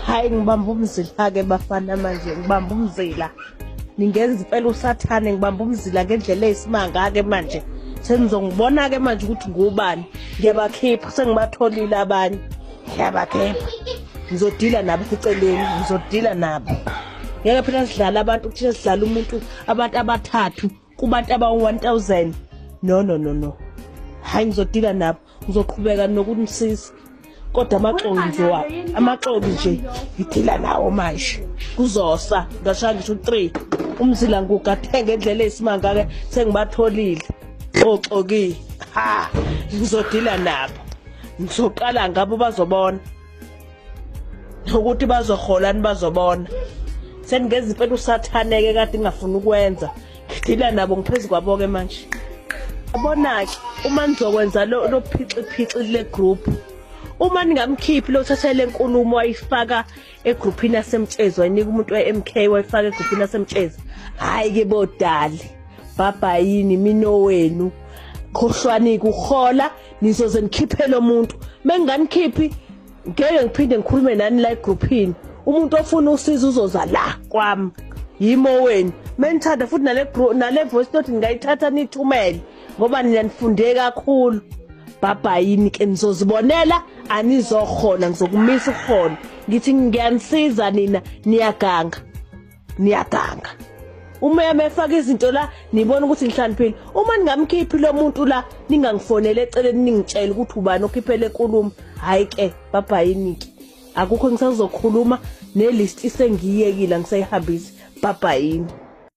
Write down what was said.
Hayi ngibamba umzila ke bafana manje ngibamba umzila. Ningenza impela usathane ngibamba umzila ngendlela eyisimanga ke manje. Senizongibona ke manje ukuthi ngubani. Ngiyabakhipha sengibatholile abanye. Ngiyabakhipha. Ngizodila nabo eceleni, ngizodila nabo. Ngeke phela sidlala abantu kuthi sidlala umuntu abantu abathathu kubantu aba-1000. No. Hayi ngizodila nabo. Ngizoqhubeka nokunisiza. Kodwa amaxolo nje ngidila nawo manje. Kuzosa ngashaya ngisho 3. Umzila ngugathe ngendlela eyisimanga ke sengibatholile. Oxoki. Ha! Ngizodila nabo. Ngizoqala ngabo bazobona. Ukuthi bazoholani bazobona. Seningeza impela usathaneke kade ngingafuna ukwenza. Ngidila nabo ngiphezulu kwabo ke manje. Yabona ke uma nizokwenza lo phixi le group. Uma ningamkhiphi lo thatha lenkulumo wayifaka egroupini yasemtshezi wayinika umuntu weMK wayifaka egroupini yasemtshezi. Hayi ke bodali. Baba yini mino wenu. Khohlwani kuhola nizoze nikhiphe lo muntu. Menganikhiphi ngeke ngiphinde ngikhulume nani la egroupini. Umuntu ofuna usizo uzoza la kwami. Yimo wenu. Menithanda futhi nale voice note ngayithatha nithumele ngoba niyanifunde kakhulu. Baba yini ke nizozibonela anizokhona ngizokumisa ukukhona. Ngithi ngiyanisiza nina niyaganga. Uma yamefaka izinto la nibona ukuthi ngihlaniphile. Uma ningamkhiphi lo muntu la ningangifonele eceleni ningitshela ukuthi ubani okhiphele enkulumo. Hayi ke baba yini ke. Akukho ngisazokhuluma nelist isengiyekile ngisayihambisa baba yini.